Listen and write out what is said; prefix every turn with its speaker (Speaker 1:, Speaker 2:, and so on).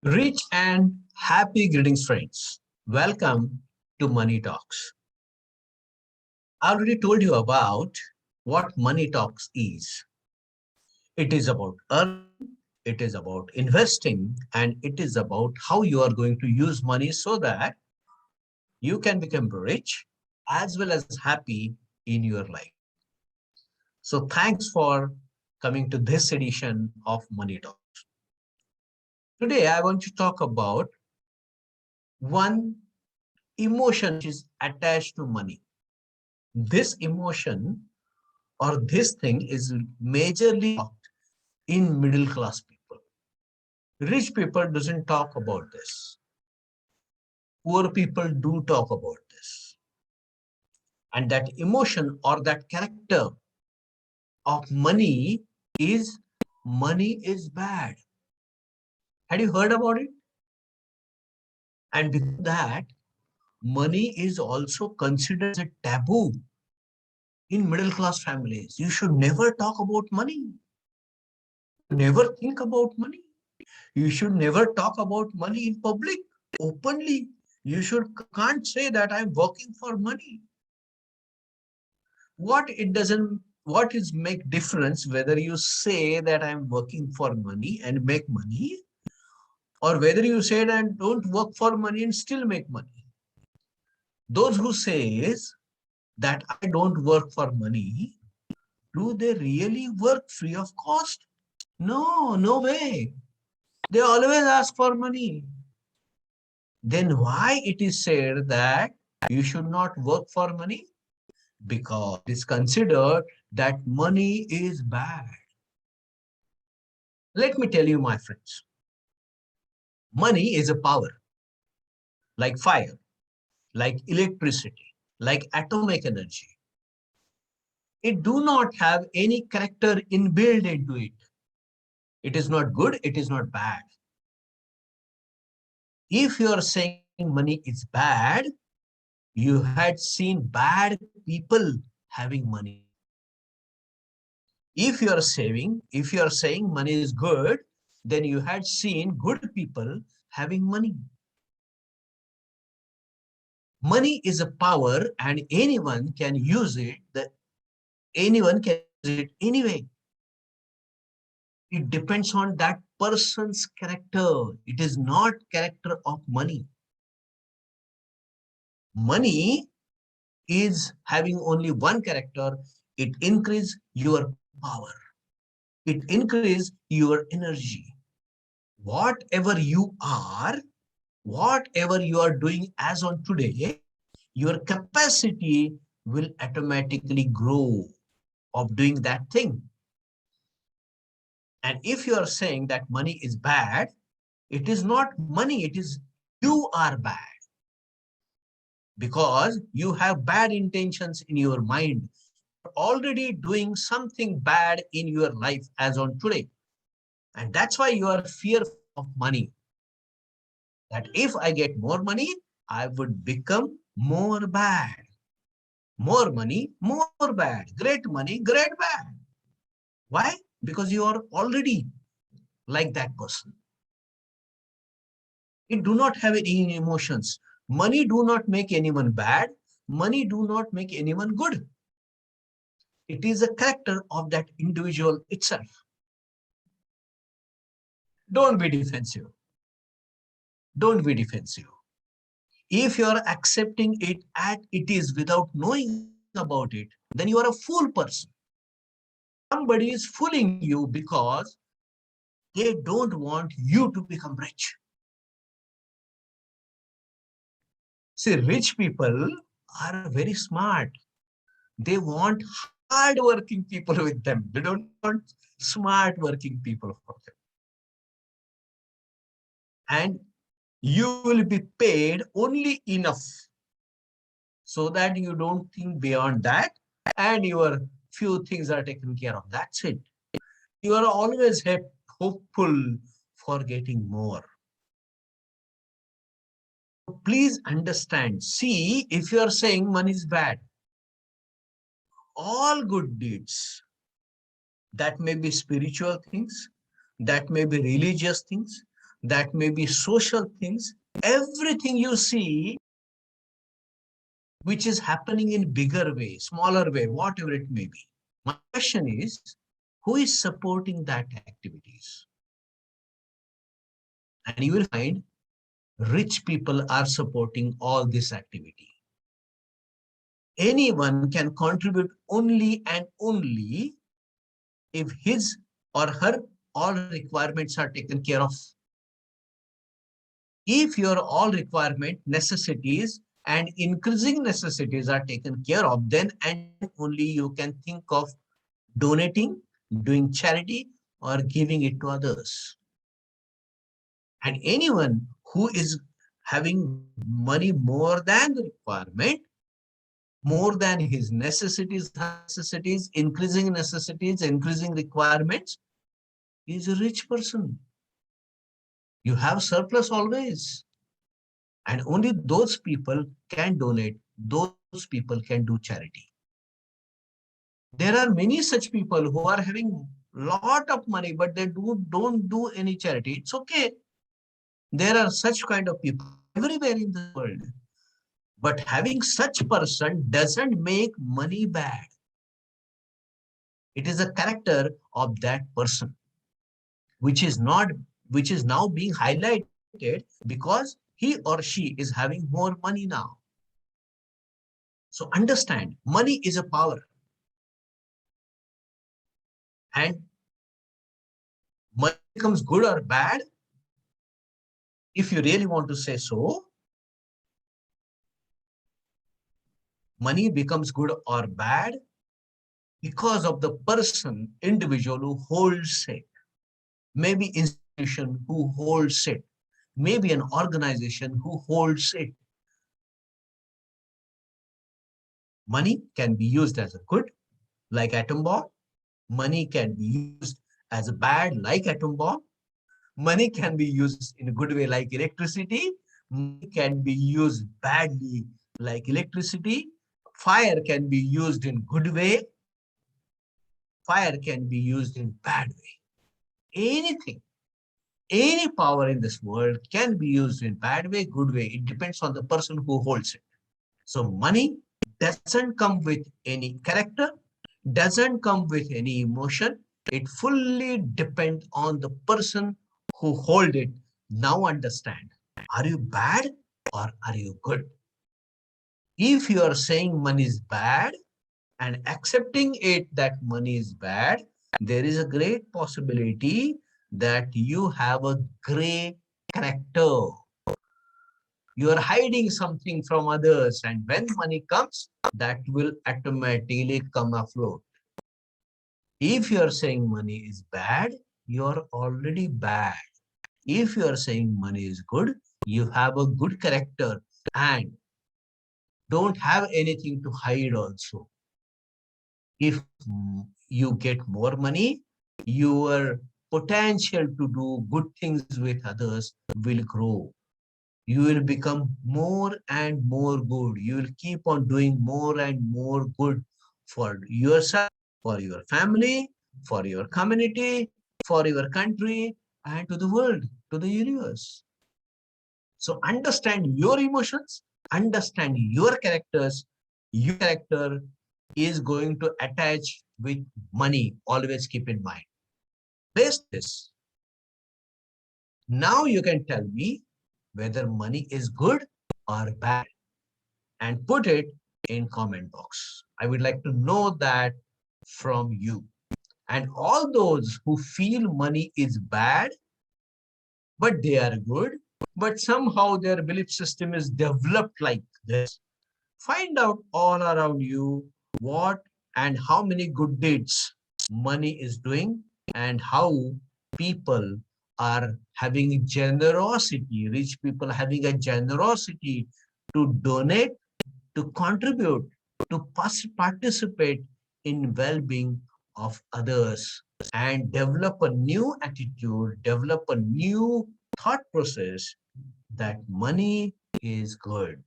Speaker 1: Rich and happy greetings, friends. Welcome to Money Talks. I already told you about what Money Talks is. It is about earning, it is about investing, and it is about how you are going to use money so that you can become rich as well as happy in your life. So, thanks for coming to this edition of Money Talks. Today, I want to talk about one emotion which is attached to money. This emotion or this thing is majorly in middle class people. Rich people doesn't talk about this. Poor people do talk about this. And that emotion or that character of money is bad. Had you heard about it? And because of that, money is also considered as a taboo in middle class families. You should never talk about money. Never think about money. You should never talk about money in public openly. You can't say that I'm working for money. What is make difference whether you say that I'm working for money and make money, or whether you say that don't work for money and still make money? Those who says that I don't work for money, do they really work free of cost? No, no way. They always ask for money. Then why it is said that you should not work for money? Because it is considered that money is bad. Let me tell you, my friends, money is a power like fire, like electricity, like atomic energy. It do not have any character inbuilt into it. It is not good, it is not bad. If you are saying money is bad, you had seen bad people having money. If you are saying money is good, then you had seen good people having money. Money is a power and anyone can use it. Anyone can use it anyway. It depends on that person's character. It is not character of money. Money is having only one character. It increase your power. It increase your energy. Whatever you are, whatever you are doing as on today, your capacity will automatically grow of doing that thing. And if you are saying that money is bad, it is not money, it is you are bad because you have bad intentions in your mind. You're already doing something bad in your life as on today. And that's why you are fearful of money. That if I get more money, I would become more bad. More money, more bad. Great money, great bad. Why? Because you are already like that person. It do not have any emotions. Money do not make anyone bad. Money do not make anyone good. It is a character of that individual itself. Don't be defensive. Don't be defensive. If you are accepting it as it is without knowing about it, then you are a fool person. Somebody is fooling you because they don't want you to become rich. See, rich people are very smart. They want hard working people with them. They don't want smart working people for them. And you will be paid only enough so that you don't think beyond that and your few things are taken care of. That's it. You are always hopeful for getting more. Please understand. See, if you are saying money is bad, all good deeds, that may be spiritual things, that may be religious things, that may be social things, everything you see which is happening in bigger way, smaller way, whatever it may be. My question is, who is supporting that activities? And you will find rich people are supporting all this activity. Anyone can contribute only and only if his or her all requirements are taken care of. If your all requirement necessities and increasing necessities are taken care of, then and only you can think of donating, doing charity, or giving it to others. And anyone who is having money more than the requirement, more than his necessities, increasing necessities, increasing requirements, is a rich person. You have surplus always. And only those people can donate, those people can do charity. There are many such people who are having lot of money, but they don't do any charity. It's okay. There are such kind of people everywhere in the world. But having such person doesn't make money bad. It is a character of that person, which is not, which is now being highlighted because he or she is having more money now. So understand, money is a power. And money becomes good or bad, if you really want to say so, money becomes good or bad because of the person, individual who holds it. Maybe institution who holds it. Maybe an organization who holds it. Money can be used as a good, like atom bomb. Money can be used as a bad, like atom bomb. Money can be used in a good way, like electricity. Money can be used badly, like electricity. Fire can be used in good way. Fire can be used in bad way. Anything, any power in this world can be used in bad way, good way. It depends on the person who holds it. So money doesn't come with any character, doesn't come with any emotion. It fully depends on the person who hold it. Now understand, are you bad or are you good? If you are saying money is bad and accepting it that money is bad, there is a great possibility that you have a gray character. You are hiding something from others, and when money comes, that will automatically come afloat. If you are saying money is bad, you are already bad. If you are saying money is good, you have a good character and don't have anything to hide also. If you get more money, your potential to do good things with others will grow. You will become more and more good. You will keep on doing more and more good for yourself, for your family, for your community, for your country, and to the world, to the universe. So understand your emotions, understand your characters. Your character is going to attach with money. Always keep in mind. Based this, now you can tell me whether money is good or bad and put it in comment box. I would like to know that from you. And all those who feel money is bad, but they are good, but somehow their belief system is developed like this. Find out all around you what and how many good deeds money is doing and how people are having generosity, rich people having a generosity to donate, to contribute, to participate in well-being of others and develop a new attitude, develop a new thought process that money is good.